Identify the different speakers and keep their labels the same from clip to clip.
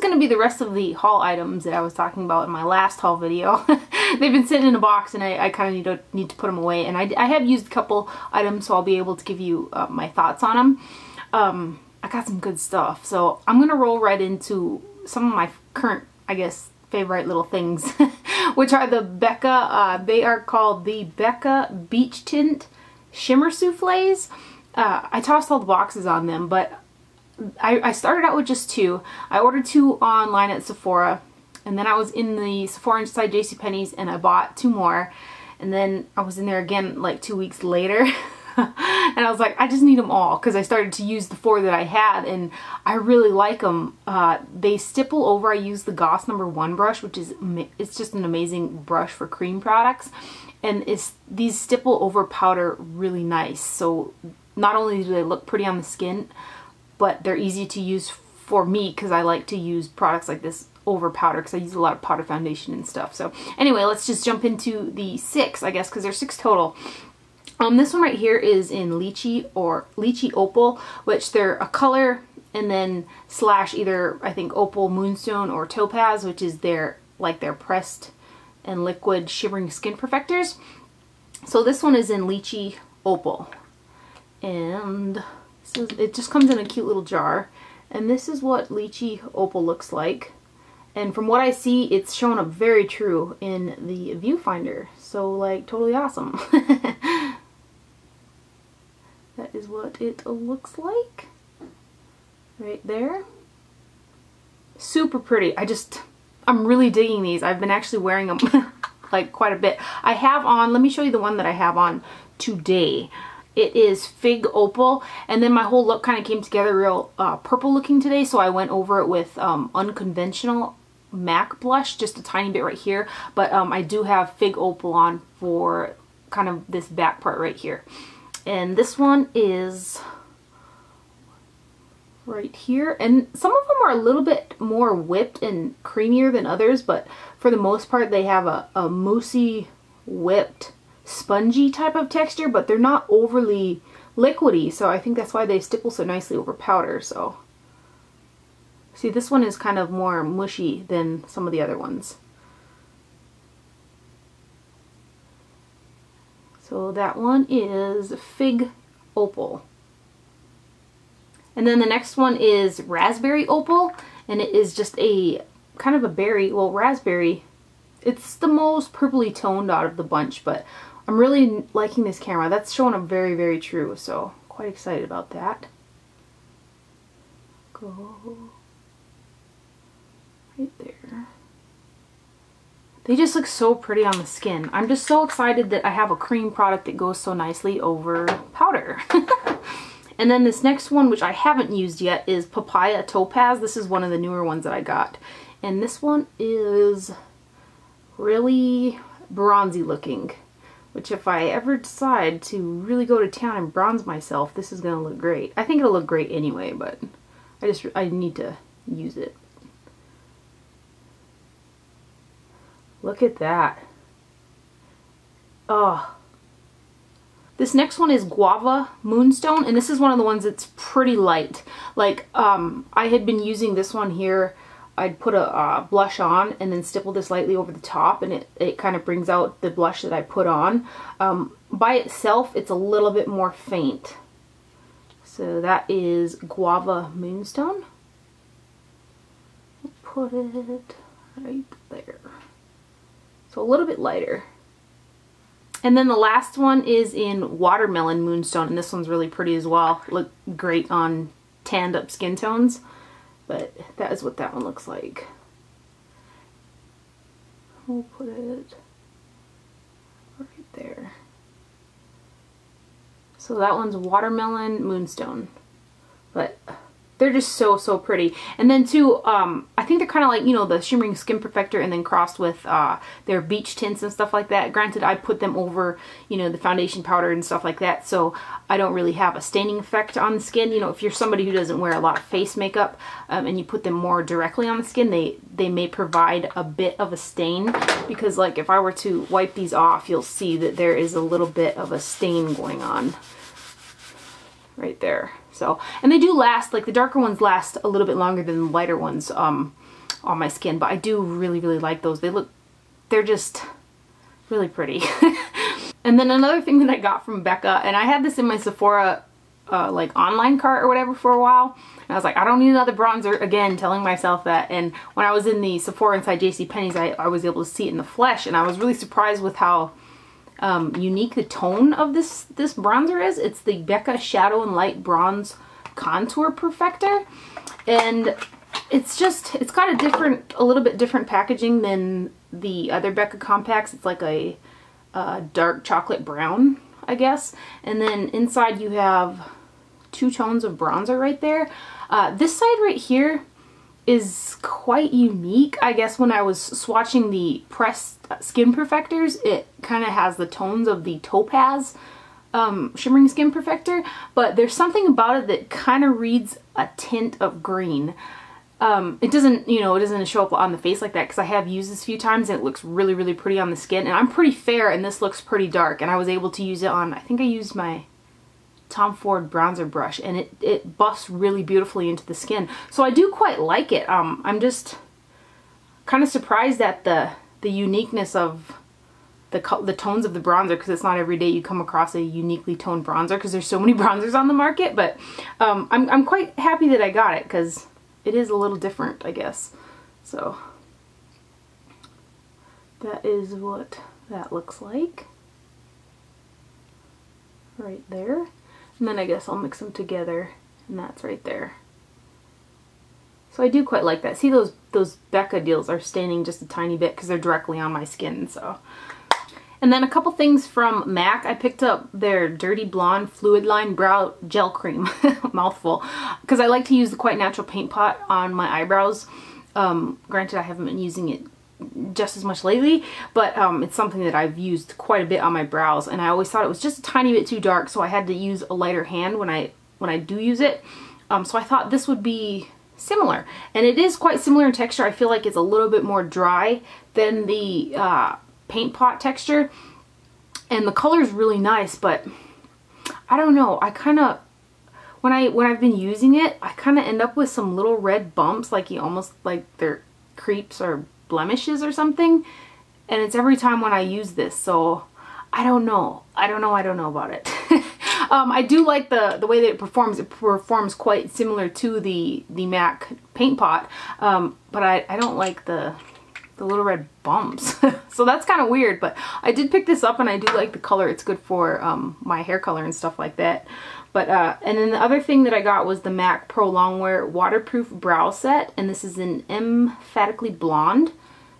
Speaker 1: going to be the rest of the haul items that I was talking about in my last haul video. They've been sitting in a box and I kind of need to put them away. And I have used a couple items, so I'll be able to give you my thoughts on them. I got some good stuff. So I'm going to roll right into some of my current, I guess, favorite little things, which are the Becca, they are called the Becca Beach Tint Shimmer Souffles. I tossed all the boxes on them, but I started out with just 2. I ordered 2 online at Sephora, and then I was in the Sephora inside JCPenney's and I bought 2 more, and then I was in there again like 2 weeks later. And I was like, I just need them all, because I started to use the 4 that I had and I really like them. They stipple over. I use the Goss No. 1 brush, which is, it's just an amazing brush for cream products, and these stipple over powder really nice. So not only do they look pretty on the skin, but they're easy to use for me, because I like to use products like this over powder, because I use a lot of powder foundation and stuff. So anyway, let's just jump into the 6, I guess, because there's 6 total. This one right here is in Lychee or Lychee Opal, which they're a color and then slash either, I think, Opal Moonstone or Topaz, which is their pressed and liquid shimmering skin perfectors. So this one is in Lychee Opal, and so it just comes in a cute little jar, and this is what Lychee Opal looks like. And from what I see, it's showing up very true in the viewfinder, so like totally awesome. That is what it looks like right there. Super pretty. I'm really digging these. I've been actually wearing them like quite a bit. I have on, let me show you the one that I have on today. It is Fig Opal, and then my whole look kind of came together real purple looking today, so I went over it with unconventional MAC blush, just a tiny bit right here, but I do have Fig Opal on for kind of this back part right here. And this one is right here, and some of them are a little bit more whipped and creamier than others, but for the most part they have a moussey, whipped, spongy type of texture, but they're not overly liquidy, so I think that's why they stipple so nicely over powder. So see, this one is kind of more mushy than some of the other ones. So that one is Fig Opal. And then the next one is Raspberry Opal, and it is just a kind of a berry, well, raspberry. It's the most purpley toned out of the bunch, but I'm really liking this camera. That's showing up very, very true, so quite excited about that. Go right there. They just look so pretty on the skin. I'm just so excited that I have a cream product that goes so nicely over powder. And then this next one, which I haven't used yet, is Papaya Topaz. This is one of the newer ones that I got. And this one is really bronzy looking, which if I ever decide to really go to town and bronze myself, this is going to look great. I think it'll look great anyway, but I need to use it. Look at that. Oh. This next one is Guava Moonstone, and this is one of the ones that's pretty light. Like, I had been using this one here. I'd put a blush on and then stipple this lightly over the top, and it kind of brings out the blush that I put on. By itself, it's a little bit more faint. So that is Guava Moonstone. Put it right there. So a little bit lighter. And then the last one is in Watermelon Moonstone, and this one's really pretty as well. Look great on tanned up skin tones, but that is what that one looks like. We'll put it right there. So that one's Watermelon Moonstone, but they're just so, so pretty. And then too, I think they're kind of like, you know, the Shimmering Skin Perfector and then crossed with their beach tints and stuff like that. Granted, I put them over, you know, the foundation powder and stuff like that, so I don't really have a staining effect on the skin. You know, if you're somebody who doesn't wear a lot of face makeup and you put them more directly on the skin, they may provide a bit of a stain, because like if I were to wipe these off, you'll see that there is a little bit of a stain going on right there. So, and they do last, like the darker ones last a little bit longer than the lighter ones. on my skin, but I do really, really like those. They're just really pretty. And then another thing that I got from Becca, and I had this in my Sephora like online cart or whatever for a while, and I was like, I don't need another bronzer, again telling myself that. And when I was in the Sephora inside JCPenney's, I was able to see it in the flesh, and I was really surprised with how unique the tone of this bronzer is. It's the Becca Shadow and Light Bronze Contour Perfector, and it's got a little bit different packaging than the other Becca compacts. It's like a dark chocolate brown, I guess, and then inside you have 2 tones of bronzer right there. This side right here is quite unique. I guess when I was swatching the pressed skin perfectors, it kind of has the tones of the Topaz shimmering skin perfector, but there's something about it that kind of reads a tint of green. It doesn't, you know, it doesn't show up on the face like that, because I have used this a few times and it looks really, really pretty on the skin, and I'm pretty fair and this looks pretty dark, and I was able to use it on, I think I used my Tom Ford bronzer brush, and it buffs really beautifully into the skin. So I do quite like it. I'm just kind of surprised at the uniqueness of the tones of the bronzer, because it's not every day you come across a uniquely toned bronzer, because there's so many bronzers on the market. But I'm quite happy that I got it, because it is a little different, I guess. So that is what that looks like right there. And then I guess I'll mix them together, and that's right there. So I do quite like that. See, those Becca deals are staining just a tiny bit because they're directly on my skin. So, and then a couple things from MAC. I picked up their Dirty Blonde Fluid Line Brow Gel Cream, mouthful, because I like to use the Quite Natural Paint Pot on my eyebrows. Granted, I haven't been using it just as much lately, but it's something that I've used quite a bit on my brows, and I always thought it was just a tiny bit too dark, so I had to use a lighter hand when I do use it. So I thought this would be similar, and it is quite similar in texture. I feel like it's a little bit more dry than the paint pot texture, and the color is really nice, but I don't know, I kind of, when I've been using it, I kind of end up with some little red bumps, like almost like they're creeps or blemishes or something, and it's every time when I use this, so I don't know about it. I do like the way that it performs. It performs quite similar to the MAC paint pot, but I don't like the little red bumps. So that's kind of weird, but I did pick this up and I do like the color. It's good for my hair color and stuff like that. But and then the other thing that I got was the MAC Pro Longwear Waterproof Brow Set, and this is in Emphatically Blonde.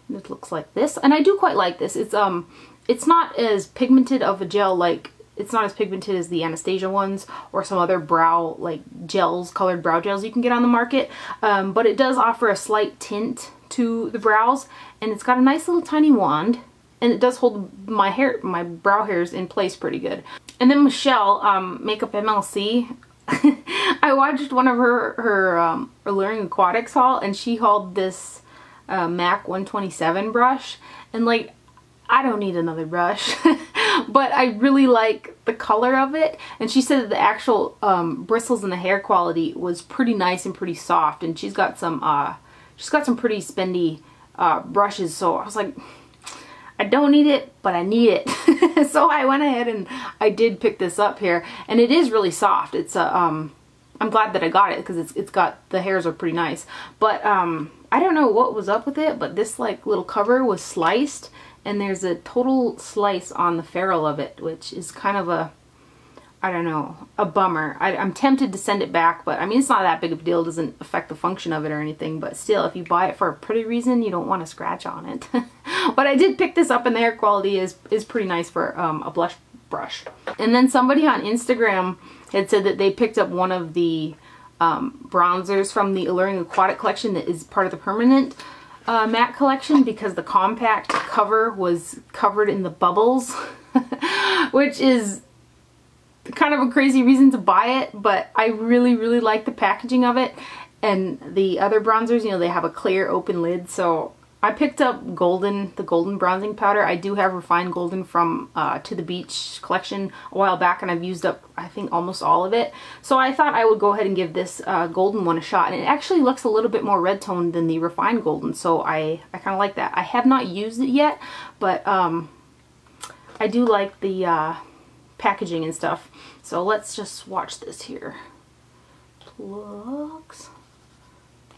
Speaker 1: And it looks like this, and I do quite like this. It's not as pigmented of a gel, like it's not as pigmented as the Anastasia ones or some other brow like gels, colored brow gels you can get on the market, but it does offer a slight tint to the brows, and it's got a nice little tiny wand, and it does hold my brow hairs in place pretty good. And then Michelle, Makeup MLC, I watched one of her Alluring Aquatics haul, and she hauled this MAC 127 brush, and like, I don't need another brush, but I really like the color of it, and she said that the actual bristles and the hair quality was pretty nice and pretty soft, and she's got some pretty spendy brushes, so I was like, I don't need it, but I need it. So I went ahead and I did pick this up here, and it is really soft. It's I'm glad that I got it, because it's got, the hairs are pretty nice, but I don't know what was up with it, but this like little cover was sliced, and there's a total slice on the ferrule of it, which is kind of a, I don't know, a bummer. I'm tempted to send it back, but I mean, it's not that big of a deal. It doesn't affect the function of it or anything, but still, if you buy it for a pretty reason, you don't want to scratch on it. But I did pick this up, and the hair quality is pretty nice for a blush brush. And then somebody on Instagram had said that they picked up one of the bronzers from the Alluring Aquatic collection that is part of the permanent matte collection, because the compact cover was covered in the bubbles, which is kind of a crazy reason to buy it, but I really, really like the packaging of it. And the other bronzers, you know, they have a clear open lid, so I picked up the golden bronzing powder. I do have refined golden from To The Beach collection a while back, and I've used up, I think, almost all of it. So I thought I would go ahead and give this golden one a shot, and it actually looks a little bit more red toned than the refined golden, so I kind of like that. I have not used it yet, but I do like the packaging and stuff. So let's just swatch this here. Looks...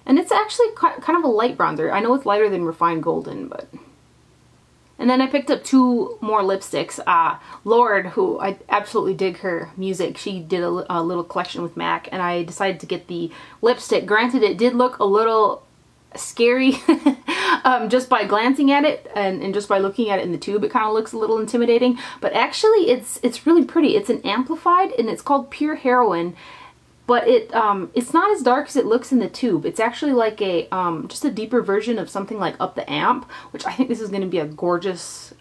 Speaker 1: And it's actually kind of a light bronzer. I know it's lighter than refined golden, but... And then I picked up 2 more lipsticks. Lord, who I absolutely dig her music, she did a little collection with MAC, and I decided to get the lipstick. Granted, it did look a little scary just by glancing at it, and just by looking at it in the tube, it kind of looks a little intimidating. But actually, it's really pretty. It's an amplified, and it's called Pure Heroine. But it's not as dark as it looks in the tube. It's actually like a just a deeper version of something like Up the Amp, which I think this is going to be a gorgeous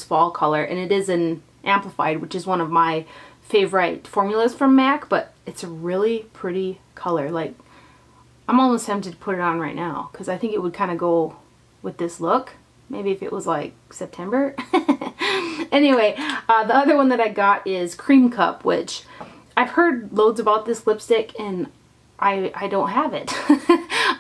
Speaker 1: fall color. And it is an amplified, which is one of my favorite formulas from MAC. But it's a really pretty color. Like, I'm almost tempted to put it on right now because I think it would kind of go with this look. Maybe if it was like September. Anyway, the other one that I got is Cream Cup, which I've heard loads about this lipstick, and I don't have it.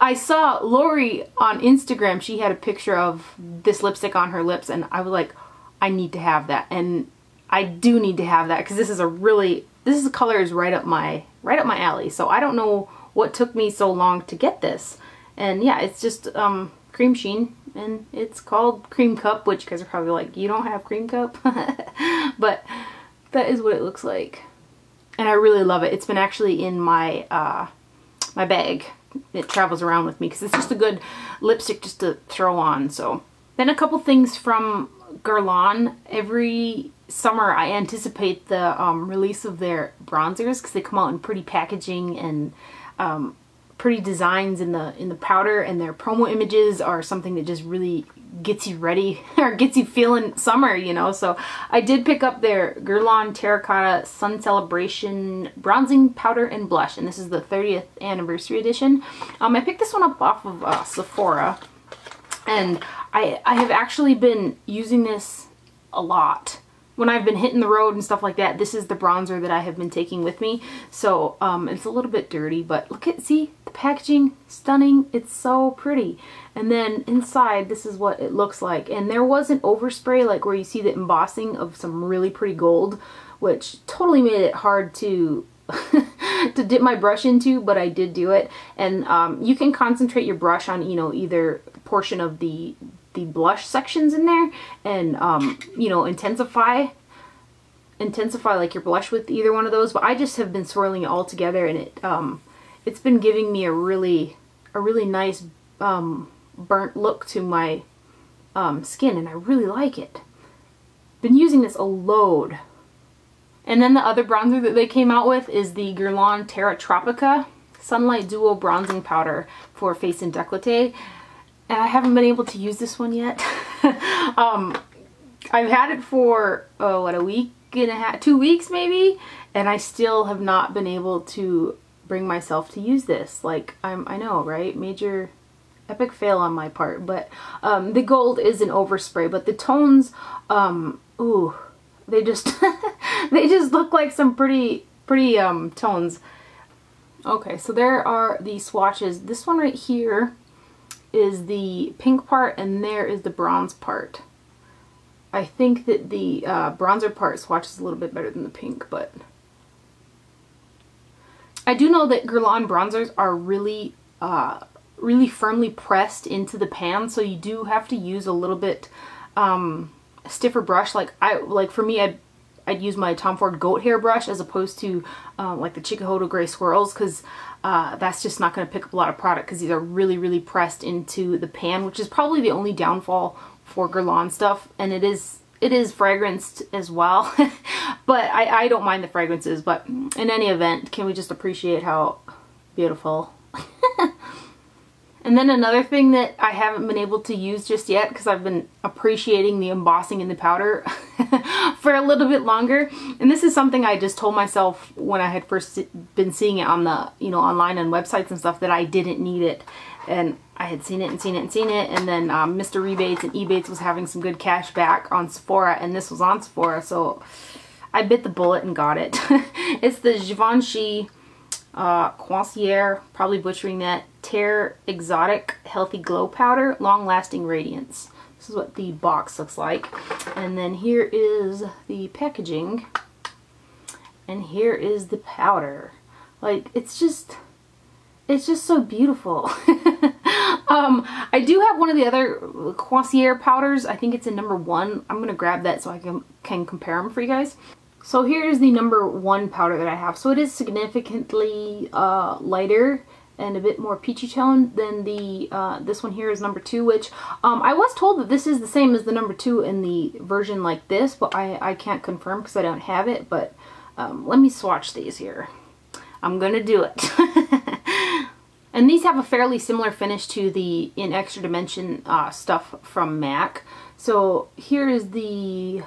Speaker 1: I saw Lori on Instagram. She had a picture of this lipstick on her lips, and I was like, I need to have that. And I do need to have that because this color is right up my alley. So I don't know what took me so long to get this. And yeah, it's just cream sheen, and it's called Cream Cup, which you guys are probably like, you don't have Cream Cup? But that is what it looks like. And I really love it. It's been actually in my my bag. It travels around with me because it's just a good lipstick just to throw on. So then a couple things from Guerlain. Every summer I anticipate the release of their bronzers because they come out in pretty packaging and pretty designs in the powder, and their promo images are something that just really gets you ready or gets you feeling summer, you know. So I did pick up their Guerlain Terracotta Sun Celebration Bronzing Powder and Blush, and this is the 30th anniversary edition. I picked this one up off of Sephora, and I have actually been using this a lot. When I've been hitting the road and stuff like that, this is the bronzer that I have been taking with me. So it's a little bit dirty, but look at, see, the packaging, stunning. It's so pretty. And then inside, this is what it looks like. And there was an overspray, like where you see the embossing of some really pretty gold, which totally made it hard to to dip my brush into, but I did do it. And you can concentrate your brush on, you know, either portion of the blush sections in there, and you know, intensify like your blush with either one of those. But I just have been swirling it all together, and it's been giving me a really nice burnt look to my skin, and I really like it. Been using this a load. And then the other bronzer that they came out with is the Guerlain Terra Tropica Sunlight Duo Bronzing Powder for face and décolleté. And I haven't been able to use this one yet. I've had it for, what, a week and a half, 2 weeks maybe? And I still have not been able to bring myself to use this. Like, I know, right? Major epic fail on my part. But the gold is an overspray, but the tones, ooh, they just, they just look like some pretty tones. Okay, so there are the swatches. This one right here is the pink part, and there is the bronze part. I think that the bronzer part swatches a little bit better than the pink, but I do know that Guerlain bronzers are really really firmly pressed into the pan, so you do have to use a little bit stiffer brush. Like for me, I'd use my Tom Ford goat hair brush as opposed to like the Chikuhodo Gray Swirls, because that's just not going to pick up a lot of product because these are really pressed into the pan, which is probably the only downfall for Guerlain stuff. And it is fragranced as well. But I don't mind the fragrances. But in any event, can we just appreciate how beautiful? And then another thing that I haven't been able to use just yet, because I've been appreciating the embossing in the powder for a little bit longer. And this is something I just told myself when I had first been seeing it on the, you know, online and websites and stuff, that I didn't need it. And I had seen it and seen it and seen it, and then Mr. Rebates and Ebates was having some good cash back on Sephora, and this was on Sephora, so I bit the bullet and got it. It's the Givenchy Coissier, probably butchering that, Terre Exotic Healthy Glow Powder, Long Lasting Radiance. This is what the box looks like. And then here is the packaging. And here is the powder. Like, it's just so beautiful. I do have one of the other Coissier powders. I think it's in #1. I'm going to grab that so I can compare them for you guys. So here's the #1 powder that I have. So it is significantly lighter and a bit more peachy toned than the this one here is #2, which I was told that this is the same as the #2 in the version like this, but I can't confirm because I don't have it. But let me swatch these here. I'm gonna do it. And these have a fairly similar finish to the In Extra Dimension stuff from MAC. So here is the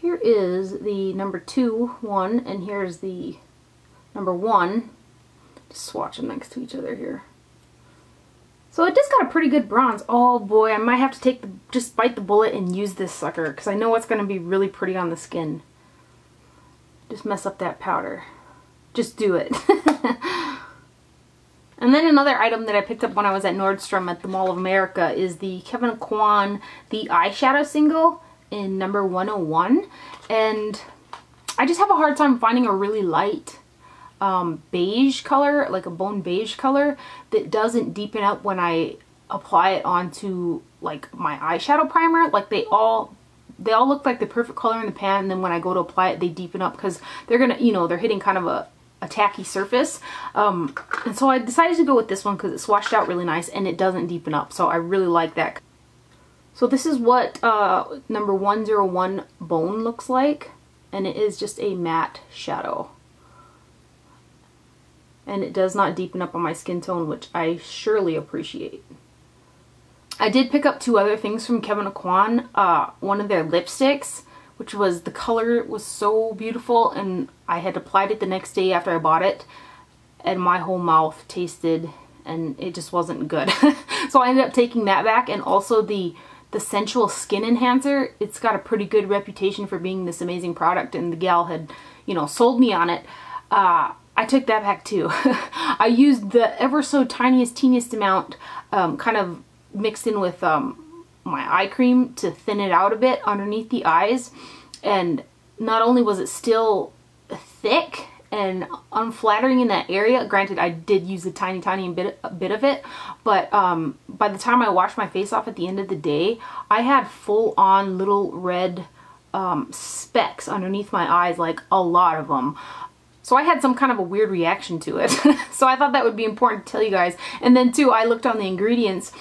Speaker 1: #2 one, and here's the #1. Just swatch them next to each other here. So it just got a pretty good bronze. Oh boy, I might have to just bite the bullet and use this sucker, because I know it's going to be really pretty on the skin. Just mess up that powder. Just do it. And then another item that I picked up when I was at Nordstrom at the Mall of America is the Kevyn Aucoin The Eyeshadow Single in #101. And I just have a hard time finding a really light beige color, like a bone beige color, that doesn't deepen up when I apply it onto like my eyeshadow primer. Like they all look like the perfect color in the pan, and then when I go to apply it, they deepen up because they're gonna, you know, they're hitting kind of a tacky surface. And so I decided to go with this one because it swatched out really nice and it doesn't deepen up. So I really like that. So this is what #101 Bone looks like, and it is just a matte shadow. And it does not deepen up on my skin tone, which I surely appreciate. I did pick up 2 other things from Kevyn Aucoin. One of their lipsticks, which was, the color was so beautiful, and I had applied it the next day after I bought it, and my whole mouth tasted, and it just wasn't good. So I ended up taking that back, and also the Sensual Skin Enhancer. It's got a pretty good reputation for being this amazing product, and the gal had, you know, sold me on it. I took that back too. I used the ever so teeniest amount, kind of mixed in with my eye cream to thin it out a bit underneath the eyes, and not only was it still thick and unflattering in that area, granted I did use a tiny bit of it, but by the time I washed my face off at the end of the day, I had full on little red specks underneath my eyes, like a lot of them. So I had some kind of a weird reaction to it. So I thought that would be important to tell you guys. And then too, I looked on the ingredients,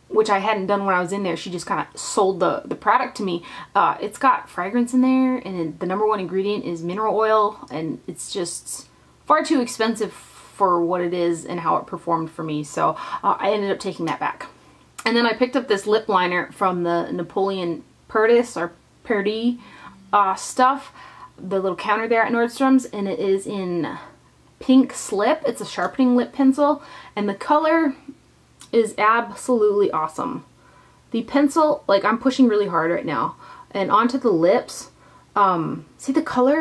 Speaker 1: which I hadn't done when I was in there. She just kind of sold the product to me. It's got fragrance in there, and the #1 ingredient is mineral oil, and it's just far too expensive for what it is and how it performed for me. So I ended up taking that back. And then I picked up this lip liner from the Napoleon Perdis or Perdis stuff, the little counter there at Nordstrom's, and it is in Pink Slip. It's a sharpening lip pencil, and the color is absolutely awesome. The pencil, like, I'm pushing really hard right now, and onto the lips, see the color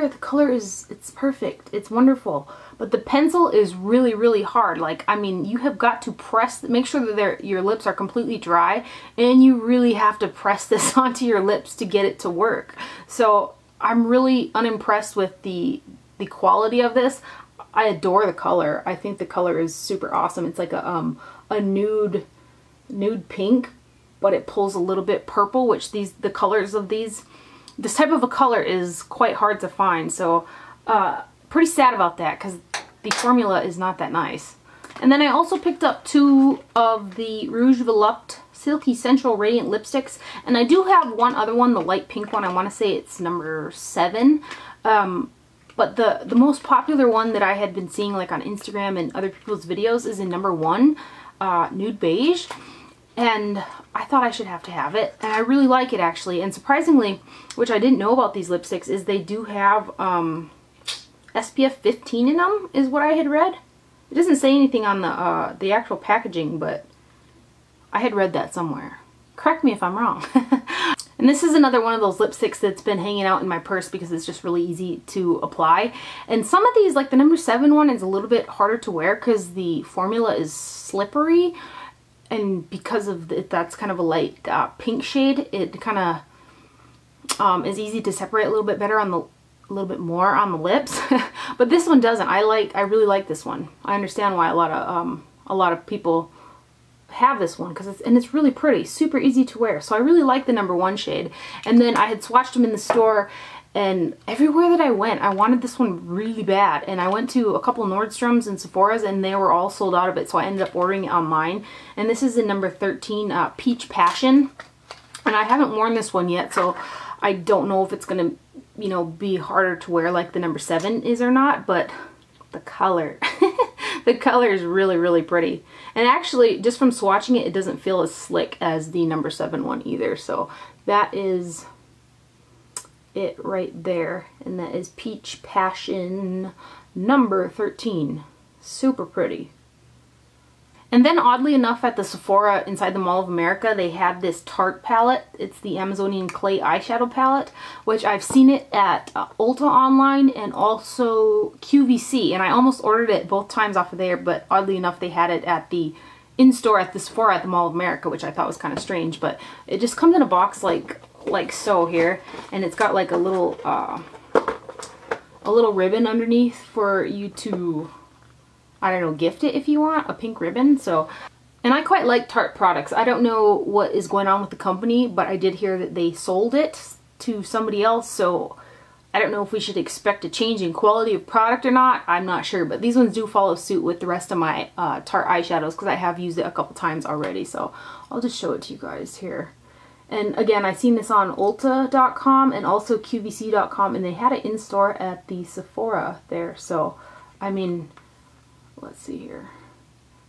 Speaker 1: is, it's perfect, it's wonderful, but the pencil is really hard. Like, I mean, you have got to press, make sure that your lips are completely dry, and you really have to press this onto your lips to get it to work. So I'm really unimpressed with the quality of this. I adore the color. I think the color is super awesome. It's like a nude pink, but it pulls a little bit purple, which the colors of this type of a color is quite hard to find. So pretty sad about that, because the formula is not that nice. And then I also picked up 2 of the Rouge Volupte Silky Sensual Radiant lipsticks, and I do have one other one, the light pink one. I want to say it's #7. But the most popular one that I had been seeing, like, on Instagram and other people's videos, is in #1, Nude Beige. And I thought I should have to have it, and I really like it, actually. And surprisingly, which I didn't know about these lipsticks, is they do have SPF 15 in them, is what I had read. It doesn't say anything on the actual packaging, but I had read that somewhere. Correct me if I'm wrong. And this is another one of those lipsticks that's been hanging out in my purse because it's just really easy to apply. And some of these, like the number 7 one, is a little bit harder to wear because the formula is slippery. And because of that's kind of a light pink shade, it kind of is easy to separate a little bit better on the, a little bit more on the lips. But this one doesn't. I really like this one. I understand why a lot of people have this one because it's really pretty, super easy to wear. So I really like the number 1 shade. And then I had swatched them in the store, and everywhere that I went, I wanted this one really bad. And I went to a couple Nordstroms and Sephora's, and they were all sold out of it. So I ended up ordering it online. And this is in number 13, Peach Passion. And I haven't worn this one yet, so I don't know if it's gonna, you know, be harder to wear like the number 7 is or not. But the color, the color is really, really pretty. And actually, just from swatching it, it doesn't feel as slick as the number 7 one either. So that is it right there. And that is Peach Passion number 13. Super pretty. And then oddly enough, at the Sephora inside the Mall of America, they had this Tarte palette. It's the Amazonian Clay eyeshadow palette, which I've seen it at Ulta online and also QVC. And I almost ordered it both times off of there, but oddly enough, they had it at the in-store at the Sephora at the Mall of America, which I thought was kind of strange. But it just comes in a box like so here, and it's got like a little ribbon underneath for you to, I don't know, gift it if you want, a pink ribbon. So, and I quite like Tarte products. I don't know what is going on with the company, but I did hear that they sold it to somebody else. So I don't know if we should expect a change in quality of product or not. I'm not sure, but these ones do follow suit with the rest of my Tarte eyeshadows because I have used it a couple times already. So I'll just show it to you guys here. And again, I've seen this on Ulta.com and also QVC.com, and they had it in store at the Sephora there. So, I mean, let's see here.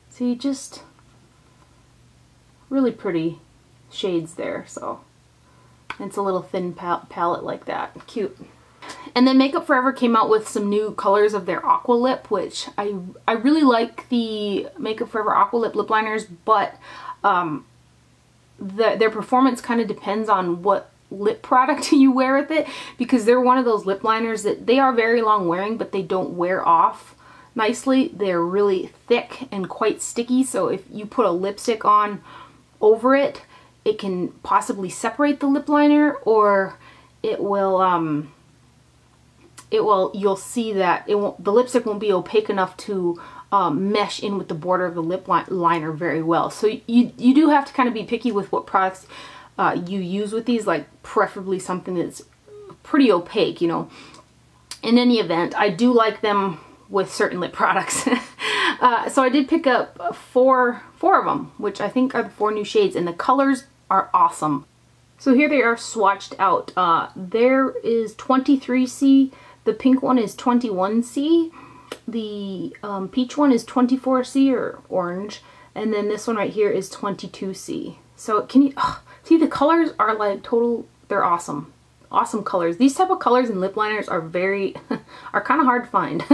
Speaker 1: See, just really pretty shades there. So, it's a little thin palette like that. Cute. And then Makeup Forever came out with some new colors of their Aqua Lip, which I really like the Makeup Forever Aqua Lip lip liners, but their performance kind of depends on what lip product you wear with it, because they're one of those lip liners that they are very long wearing, but they don't wear off nicely. They're really thick and quite sticky, so if you put a lipstick on over it, it can possibly separate the lip liner, or it will you'll see that the lipstick won't be opaque enough to mesh in with the border of the lip liner very well. So you do have to kind of be picky with what products you use with these, like preferably something that's pretty opaque, you know. In any event, I do like them with certain lip products. So I did pick up four of them, which I think are the 4 new shades, and the colors are awesome. So here they are swatched out. There is 23C, the pink one is 21C, the peach one is 24C or orange, and then this one right here is 22C. So can you see, the colors are like total, they're awesome. Awesome colors. These type of colors in lip liners are very, are kind of hard to find.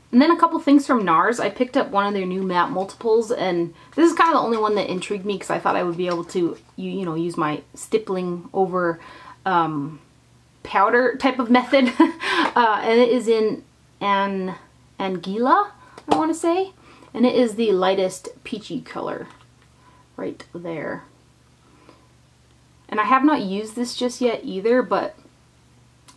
Speaker 1: And then a couple things from Nars. I picked up one of their new matte multiples, and this is kind of the only one that intrigued me because I thought I would be able to, you know, use my stippling over powder type of method. And it is in Anguilla, I want to say. And it is the lightest peachy color right there. And I have not used this just yet either, but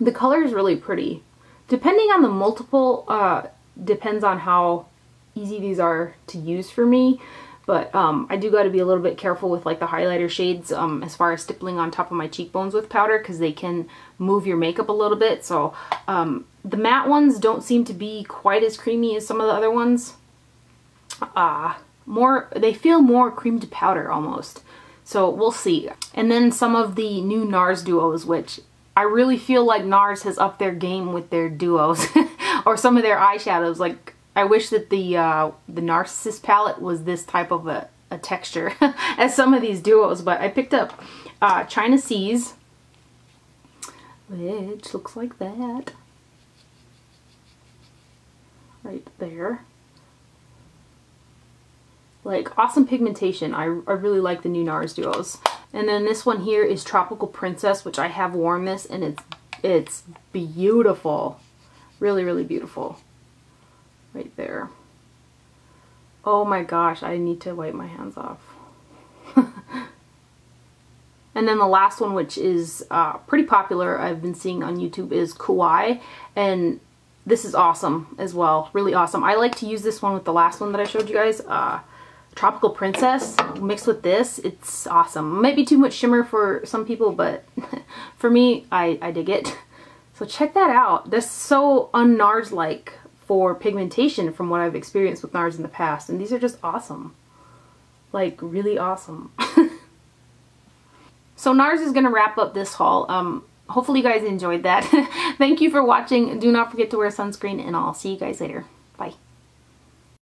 Speaker 1: the color is really pretty. Depending on the multiple, depends on how easy these are to use for me. But I do got to be a little bit careful with like the highlighter shades as far as stippling on top of my cheekbones with powder, because they can move your makeup a little bit. So the matte ones don't seem to be quite as creamy as some of the other ones. They feel more cream to powder almost. So we'll see. And then some of the new Nars duos, which I really feel like Nars has upped their game with their duos or some of their eyeshadows. Like, I wish that the Narcissus palette was this type of a texture as some of these duos. But I picked up China Seas, which looks like that right there. Like, awesome pigmentation. I really like the new Nars duos. And then this one here is Tropical Princess, which I have worn this, and it's beautiful. Really, really beautiful. Right there. Oh my gosh, I need to wipe my hands off. And then the last one, which is pretty popular, I've been seeing on YouTube, is Kawaii. And this is awesome as well. Really awesome. I like to use this one with the last one that I showed you guys. Tropical Princess mixed with this. It's awesome. Might be too much shimmer for some people, but for me, I dig it. So check that out. That's so un-Nars-like for pigmentation from what I've experienced with Nars in the past. And these are just awesome. Like, really awesome. So Nars is going to wrap up this haul. Hopefully you guys enjoyed that. Thank you for watching. Do not forget to wear sunscreen, and I'll see you guys later. Bye.